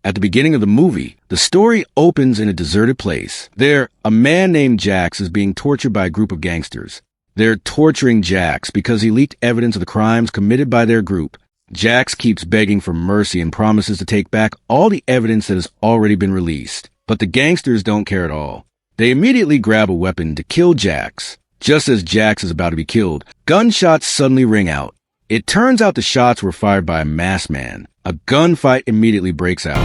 At the beginning of the movie, the story opens in a deserted place. There, a man named Jax is being tortured by a group of gangsters. They're torturing Jax because he leaked evidence of the crimes committed by their group. Jax keeps begging for mercy and promises to take back all the evidence that has already been released. But the gangsters don't care at all. They immediately grab a weapon to kill Jax. Just as Jax is about to be killed, gunshots suddenly ring out. It turns out the shots were fired by a masked man. A gunfight immediately breaks out.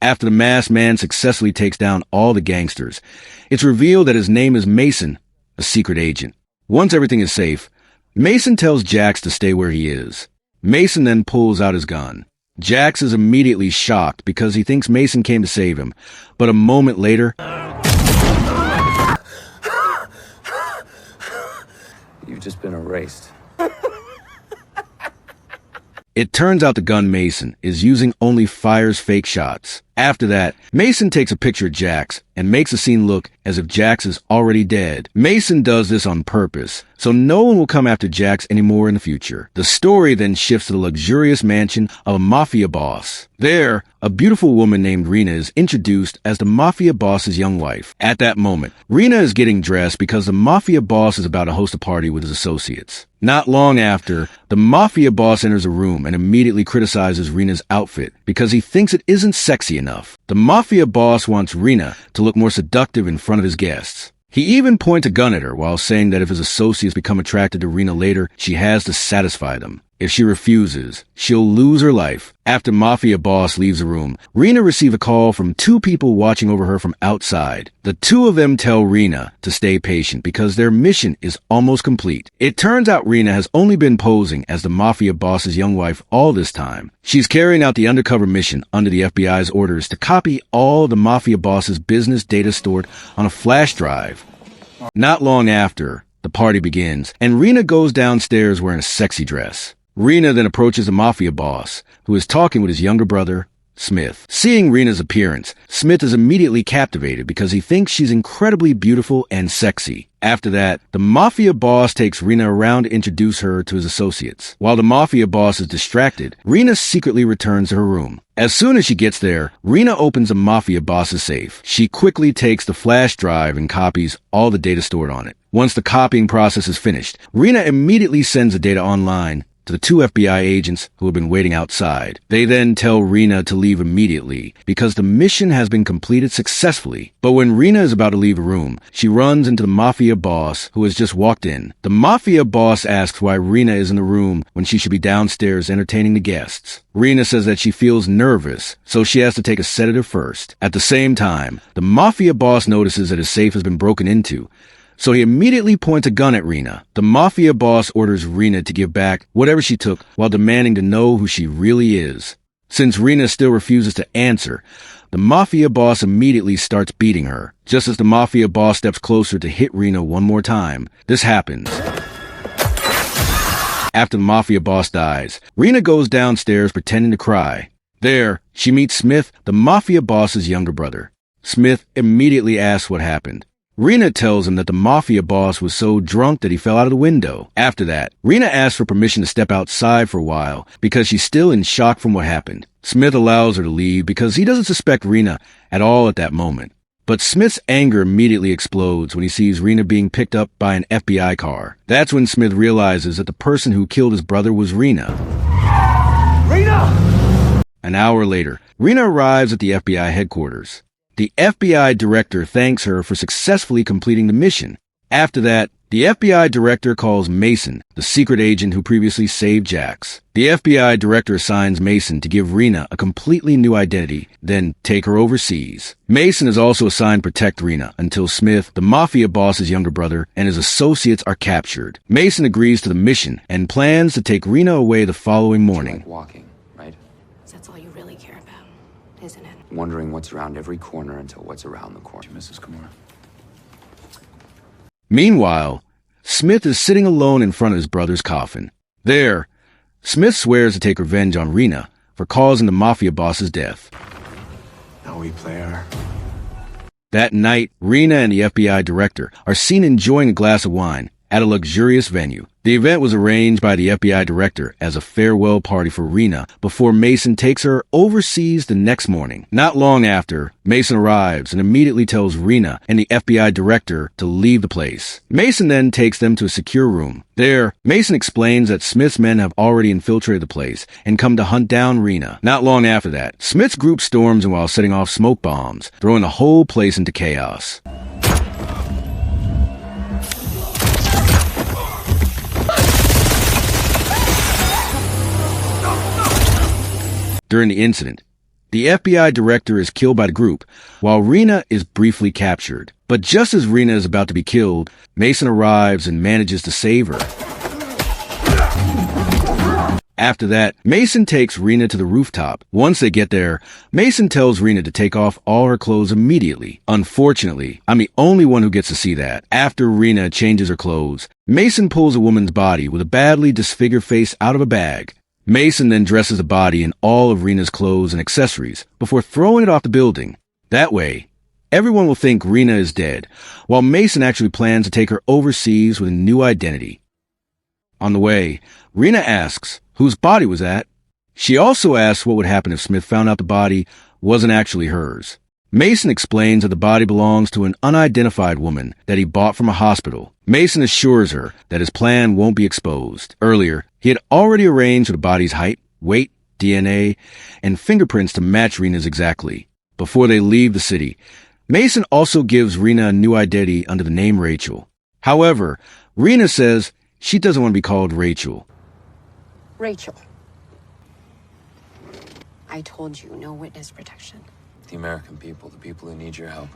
After the masked man successfully takes down all the gangsters, it's revealed that his name is Mason, a secret agent. Once everything is safe, Mason tells Jax to stay where he is. Mason then pulls out his gun. Jax is immediately shocked because he thinks Mason came to save him, but a moment later, you've just been erased. it turns out the gun Mason is using only fires fake shots. After that, Mason takes a picture of Jax and makes the scene look as if Jax is already dead. Mason does this on purpose, so no one will come after Jax anymore in the future. The story then shifts to the luxurious mansion of a Mafia boss. There, a beautiful woman named Rena is introduced as the Mafia boss's young wife. At that moment, Rena is getting dressed because the Mafia boss is about to host a party with his associates. Not long after, the Mafia boss enters a room and immediately criticizes Rena's outfit because he thinks it isn't sexy enough. The Mafia boss wants Rena to look more seductive in front of his guests. He even points a gun at her while saying that if his associates become attracted to Rena later, she has to satisfy them. If she refuses, she'll lose her life. After Mafia boss leaves the room, Rena receives a call from two people watching over her from outside. The two of them tell Rena to stay patient because their mission is almost complete. It turns out Rena has only been posing as the Mafia boss's young wife all this time. She's carrying out the undercover mission under the FBI's orders to copy all the Mafia boss's business data stored on a flash drive. Not long after, the party begins, and Rena goes downstairs wearing a sexy dress. Rena then approaches the Mafia boss, who is talking with his younger brother, Smith. Seeing Rena's appearance, Smith is immediately captivated because he thinks she's incredibly beautiful and sexy. After that, the Mafia boss takes Rena around to introduce her to his associates. While the Mafia boss is distracted, Rena secretly returns to her room. As soon as she gets there, Rena opens the Mafia boss's safe. She quickly takes the flash drive and copies all the data stored on it. Once the copying process is finished, Rena immediately sends the data online to the two FBI agents who have been waiting outside. They then tell Rena to leave immediately because the mission has been completed successfully. But when Rena is about to leave a room, she runs into the Mafia boss who has just walked in. The Mafia boss asks why Rena is in the room when she should be downstairs entertaining the guests. Rena says that she feels nervous, so she has to take a sedative first. At the same time, the Mafia boss notices that his safe has been broken into, so he immediately points a gun at Rena. The Mafia boss orders Rena to give back whatever she took while demanding to know who she really is. Since Rena still refuses to answer, the Mafia boss immediately starts beating her. Just as the Mafia boss steps closer to hit Rena one more time, this happens. After the Mafia boss dies, Rena goes downstairs pretending to cry. There, she meets Smith, the Mafia boss's younger brother. Smith immediately asks what happened. Rena tells him that the Mafia boss was so drunk that he fell out of the window. After that, Rena asks for permission to step outside for a while because she's still in shock from what happened. Smith allows her to leave because he doesn't suspect Rena at all at that moment. But Smith's anger immediately explodes when he sees Rena being picked up by an FBI car. That's when Smith realizes that the person who killed his brother was Rena. Rena! An hour later, Rena arrives at the FBI headquarters. The FBI director thanks her for successfully completing the mission. After that, the FBI director calls Mason, the secret agent who previously saved Jax. The FBI director assigns Mason to give Rena a completely new identity, then take her overseas. Mason is also assigned to protect Rena until Smith, the Mafia boss's younger brother, and his associates are captured. Mason agrees to the mission and plans to take Rena away the following morning. Like walking, right? That's all you really care about, isn't it? Wondering what's around every corner until what's around the corner. Mrs. Kimura. Meanwhile, Smith is sitting alone in front of his brother's coffin. There, Smith swears to take revenge on Rena for causing the Mafia boss's death. Now we play her. That night, Rena and the FBI director are seen enjoying a glass of wine at a luxurious venue. The event was arranged by the FBI director as a farewell party for Rena before Mason takes her overseas the next morning. Not long after, Mason arrives and immediately tells Rena and the FBI director to leave the place. Mason then takes them to a secure room. There, Mason explains that Smith's men have already infiltrated the place and come to hunt down Rena. Not long after that, Smith's group storms in while setting off smoke bombs, throwing the whole place into chaos. During the incident, the FBI director is killed by the group, while Rena is briefly captured. But just as Rena is about to be killed, Mason arrives and manages to save her. After that, Mason takes Rena to the rooftop. Once they get there, Mason tells Rena to take off all her clothes immediately. Unfortunately, I'm the only one who gets to see that. After Rena changes her clothes, Mason pulls a woman's body with a badly disfigured face out of a bag. Mason then dresses the body in all of Rena's clothes and accessories before throwing it off the building. That way, everyone will think Rena is dead, while Mason actually plans to take her overseas with a new identity. On the way, Rena asks whose body was that. She also asks what would happen if Smith found out the body wasn't actually hers. Mason explains that the body belongs to an unidentified woman that he bought from a hospital. Mason assures her that his plan won't be exposed. Earlier, he had already arranged for the body's height, weight, DNA, and fingerprints to match Rena's exactly. Before they leave the city, Mason also gives Rena a new identity under the name Rachel. However, Rena says she doesn't want to be called Rachel. Rachel. I told you, no witness protection. The American people, the people who need your help.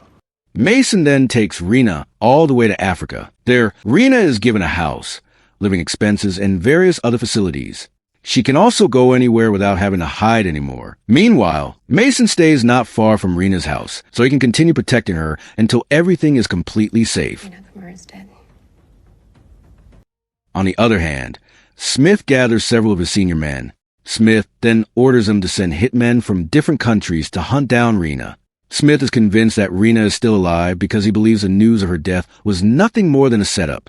Mason then takes Rena all the way to Africa. There, Rena is given a house, living expenses, and various other facilities. She can also go anywhere without having to hide anymore. Meanwhile, Mason stays not far from Rena's house, so he can continue protecting her until everything is completely safe. Nakamura's dead. On the other hand, Smith gathers several of his senior men. Smith then orders them to send hitmen from different countries to hunt down Rena. Smith is convinced that Rena is still alive because he believes the news of her death was nothing more than a setup.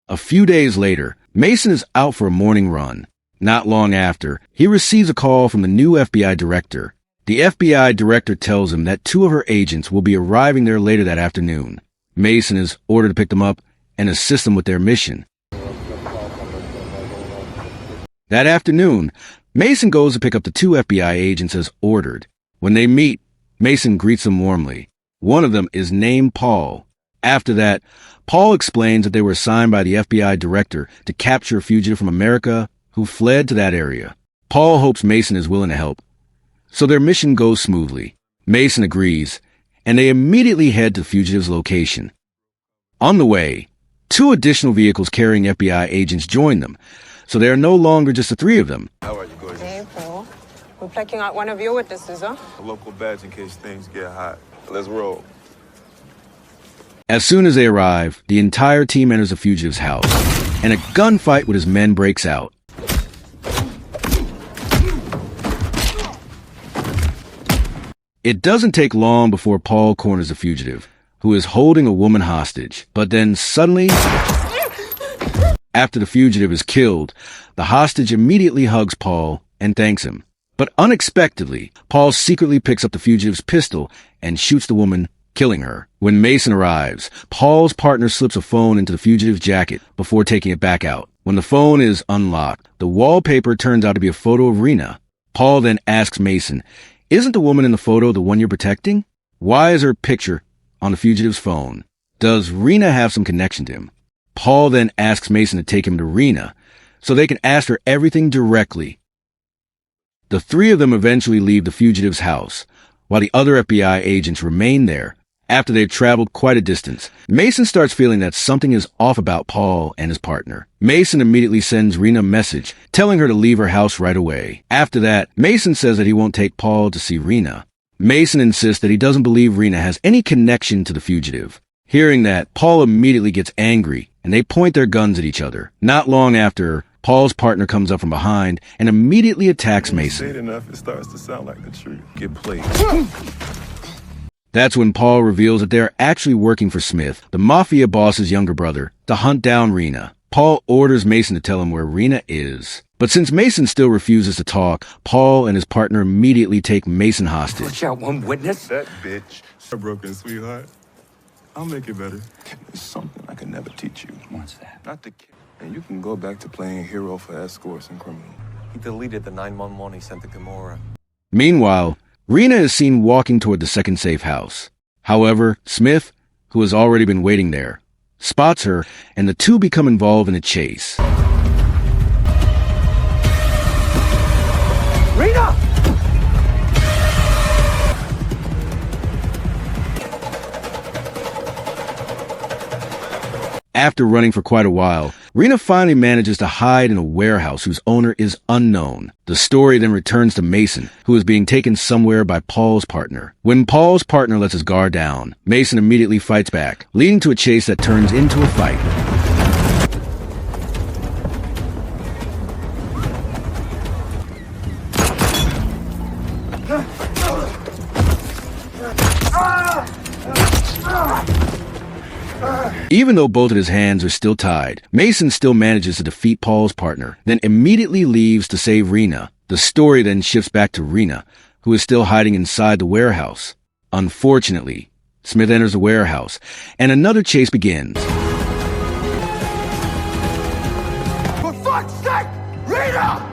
A few days later, Mason is out for a morning run. Not long after, he receives a call from the new FBI director. The FBI director tells him that 2 of her agents will be arriving there later that afternoon. Mason is ordered to pick them up and assist them with their mission. That afternoon, Mason goes to pick up the 2 FBI agents as ordered. When they meet, Mason greets them warmly. One of them is named Paul. After that, Paul explains that they were assigned by the FBI director to capture a fugitive from America who fled to that area. Paul hopes Mason is willing to help, so their mission goes smoothly. Mason agrees, and they immediately head to the fugitive's location. On the way, 2 additional vehicles carrying FBI agents join them, so there are no longer just the 3 of them. How are you, gorgeous? Hey, Paul. We're plucking out one of your witnesses, huh? A local badge in case things get hot. Let's roll. As soon as they arrive, the entire team enters the fugitive's house, and a gunfight with his men breaks out. It doesn't take long before Paul corners the fugitive, who is holding a woman hostage. But then suddenly, after the fugitive is killed, the hostage immediately hugs Paul and thanks him. But unexpectedly, Paul secretly picks up the fugitive's pistol and shoots the woman, killing her. When Mason arrives, Paul's partner slips a phone into the fugitive's jacket before taking it back out. When the phone is unlocked, the wallpaper turns out to be a photo of Rena. Paul then asks Mason, "Isn't the woman in the photo the one you're protecting? Why is her picture on the fugitive's phone? Does Rena have some connection to him?" Paul then asks Mason to take him to Rena so they can ask her everything directly. The 3 of them eventually leave the fugitive's house, while the other FBI agents remain there. After they've traveled quite a distance, Mason starts feeling that something is off about Paul and his partner. Mason immediately sends Rena a message, telling her to leave her house right away. After that, Mason says that he won't take Paul to see Rena. Mason insists that he doesn't believe Rena has any connection to the fugitive. Hearing that, Paul immediately gets angry, and they point their guns at each other. Not long after, Paul's partner comes up from behind and immediately attacks When you say Mason. it enough, it starts to sound like the truth. Get played. That's when Paul reveals that they're actually working for Smith, the Mafia boss's younger brother, to hunt down Rena. Paul orders Mason to tell him where Rena is. But since Mason still refuses to talk, Paul and his partner immediately take Mason hostage. Watch out, one witness. That bitch. A broken sweetheart. I'll make it better. There's something I can never teach you. What's that? Not to kill. And you can go back to playing hero for escorts and criminals. He deleted the 911 he sent to Gamora. Meanwhile, Rena is seen walking toward the second safe house. However, Smith, who has already been waiting there, spots her, and the two become involved in a chase. Rena! After running for quite a while, Rena finally manages to hide in a warehouse whose owner is unknown. The story then returns to Mason, who is being taken somewhere by Paul's partner. When Paul's partner lets his guard down, Mason immediately fights back, leading to a chase that turns into a fight. Even though both of his hands are still tied, Mason still manages to defeat Paul's partner, then immediately leaves to save Rena. The story then shifts back to Rena, who is still hiding inside the warehouse. Unfortunately, Smith enters the warehouse, and another chase begins. For fuck's sake! Rena!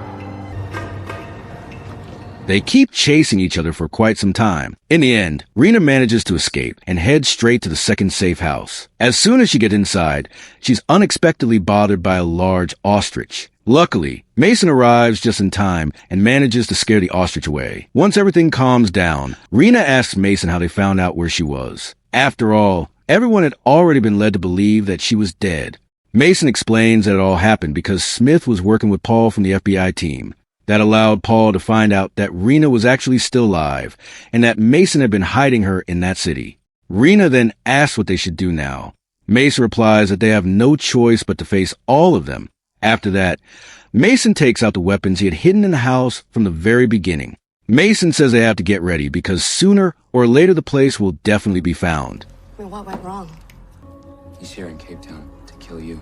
They keep chasing each other for quite some time. In the end, Rena manages to escape and heads straight to the second safe house. As soon as she gets inside, she's unexpectedly bothered by a large ostrich. Luckily, Mason arrives just in time and manages to scare the ostrich away. Once everything calms down, Rena asks Mason how they found out where she was. After all, everyone had already been led to believe that she was dead. Mason explains that it all happened because Smith was working with Paul from the FBI team. That allowed Paul to find out that Rena was actually still alive, and that Mason had been hiding her in that city. Rena then asks what they should do now. Mason replies that they have no choice but to face all of them. After that, Mason takes out the weapons he had hidden in the house from the very beginning. Mason says they have to get ready because sooner or later the place will definitely be found. I mean, what went wrong? He's here in Cape Town to kill you.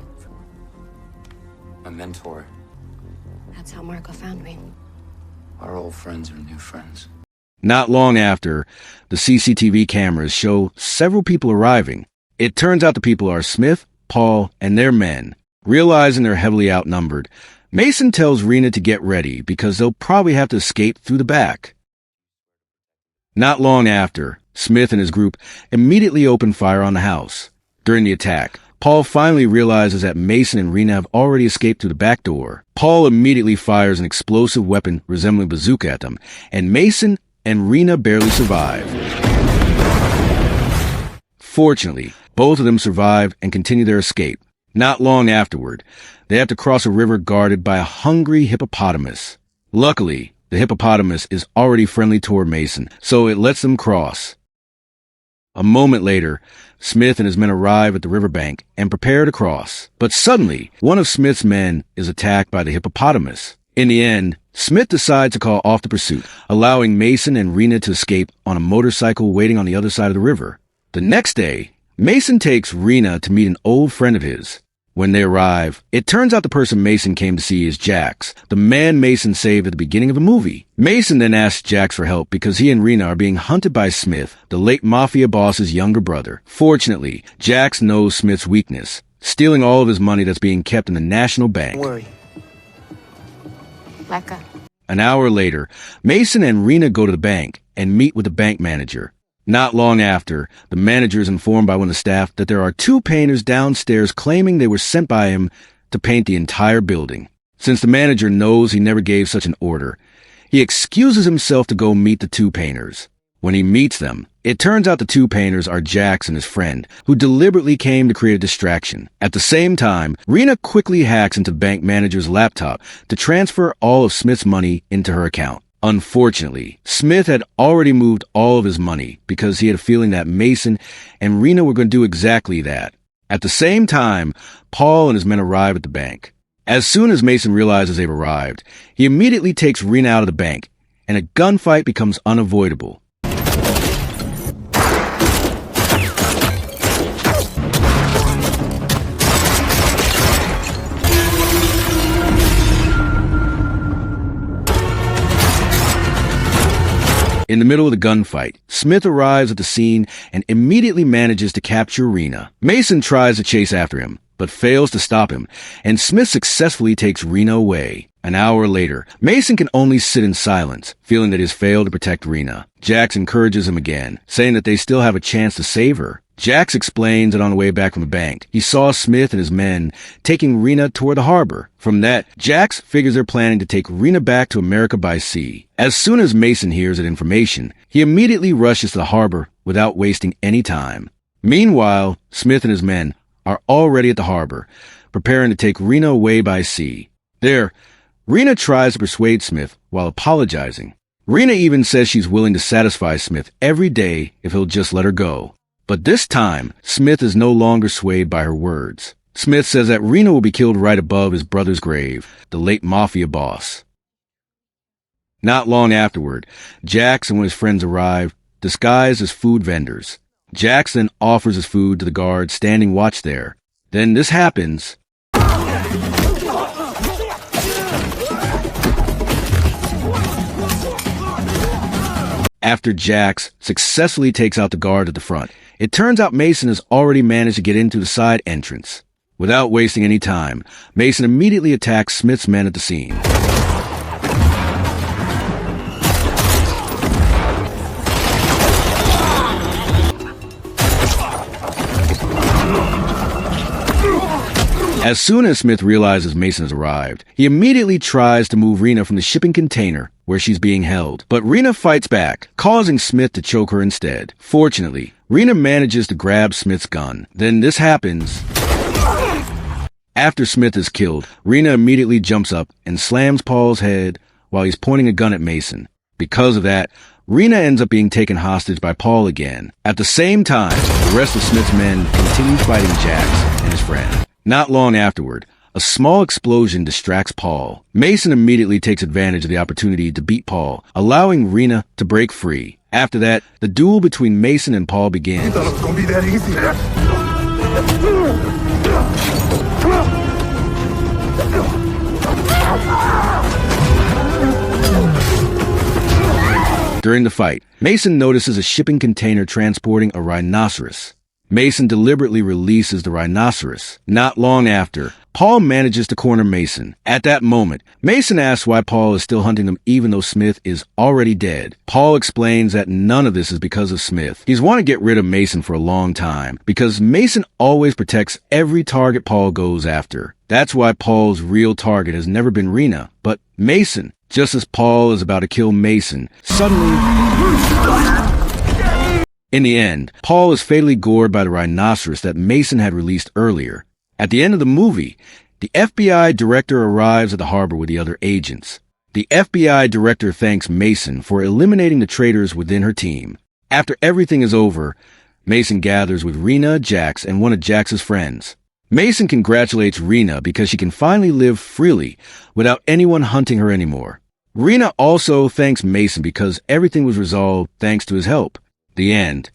My mentor. That's how Marco found me. Our old friends are new friends. Not long after, the CCTV cameras show several people arriving. It turns out the people are Smith, Paul, and their men. Realizing they're heavily outnumbered, Mason tells Rena to get ready because they'll probably have to escape through the back. Not long after, Smith and his group immediately open fire on the house. During the attack, Paul finally realizes that Mason and Rena have already escaped through the back door. Paul immediately fires an explosive weapon resembling a bazooka at them, and Mason and Rena barely survive. Fortunately, both of them survive and continue their escape. Not long afterward, they have to cross a river guarded by a hungry hippopotamus. Luckily, the hippopotamus is already friendly toward Mason, so it lets them cross. A moment later, Smith and his men arrive at the riverbank and prepare to cross. But suddenly, one of Smith's men is attacked by the hippopotamus. In the end, Smith decides to call off the pursuit, allowing Mason and Rena to escape on a motorcycle waiting on the other side of the river. The next day, Mason takes Rena to meet an old friend of his. When they arrive, it turns out the person Mason came to see is Jax, the man Mason saved at the beginning of the movie. Mason then asks Jax for help because he and Rena are being hunted by Smith, the late Mafia boss's younger brother. Fortunately, Jax knows Smith's weakness, stealing all of his money that's being kept in the National Bank. Don't worry. Becca. An hour later, Mason and Rena go to the bank and meet with the bank manager. Not long after, the manager is informed by one of the staff that there are two painters downstairs claiming they were sent by him to paint the entire building. Since the manager knows he never gave such an order, he excuses himself to go meet the two painters. When he meets them, it turns out the two painters are Jax and his friend, who deliberately came to create a distraction. At the same time, Rena quickly hacks into the bank manager's laptop to transfer all of Smith's money into her account. Unfortunately, Smith had already moved all of his money because he had a feeling that Mason and Rena were going to do exactly that. At the same time, Paul and his men arrive at the bank. As soon as Mason realizes they've arrived, he immediately takes Rena out of the bank, and a gunfight becomes unavoidable. In the middle of the gunfight, Smith arrives at the scene and immediately manages to capture Rena. Mason tries to chase after him, but fails to stop him, and Smith successfully takes Rena away. An hour later, Mason can only sit in silence, feeling that he has failed to protect Rena. Jax encourages him again, saying that they still have a chance to save her. Jax explains that on the way back from the bank, he saw Smith and his men taking Rena toward the harbor. From that, Jax figures they're planning to take Rena back to America by sea. As soon as Mason hears that information, he immediately rushes to the harbor without wasting any time. Meanwhile, Smith and his men are already at the harbor, preparing to take Rena away by sea. There, Rena tries to persuade Smith while apologizing. Rena even says she's willing to satisfy Smith every day if he'll just let her go. But this time, Smith is no longer swayed by her words. Smith says that Rena will be killed right above his brother's grave, the late Mafia boss. Not long afterward, Jax and one of his friends arrive, disguised as food vendors. Jax then offers his food to the guards standing watch there. Then this happens. After Jax successfully takes out the guard at the front, it turns out Mason has already managed to get into the side entrance. Without wasting any time, Mason immediately attacks Smith's men at the scene. As soon as Smith realizes Mason has arrived, he immediately tries to move Rena from the shipping container where she's being held. But Rena fights back, causing Smith to choke her instead. Fortunately, Rena manages to grab Smith's gun. Then this happens. After Smith is killed, Rena immediately jumps up and slams Paul's head while he's pointing a gun at Mason. Because of that, Rena ends up being taken hostage by Paul again. At the same time, the rest of Smith's men continue fighting Jax and his friend. Not long afterward, a small explosion distracts Paul. Mason immediately takes advantage of the opportunity to beat Paul, allowing Rena to break free. After that, the duel between Mason and Paul begins. Thought it was gonna be that easy. During the fight, Mason notices a shipping container transporting a rhinoceros. Mason deliberately releases the rhinoceros. Not long after, Paul manages to corner Mason. At that moment, Mason asks why Paul is still hunting them even though Smith is already dead. Paul explains that none of this is because of Smith. He's wanted to get rid of Mason for a long time because Mason always protects every target Paul goes after. That's why Paul's real target has never been Rena, but Mason. Just as Paul is about to kill Mason, suddenly... In the end, Paul is fatally gored by the rhinoceros that Mason had released earlier. At the end of the movie, the FBI director arrives at the harbor with the other agents. The FBI director thanks Mason for eliminating the traitors within her team. After everything is over, Mason gathers with Rena, Jax, and one of Jax's friends. Mason congratulates Rena because she can finally live freely without anyone hunting her anymore. Rena also thanks Mason because everything was resolved thanks to his help. The end.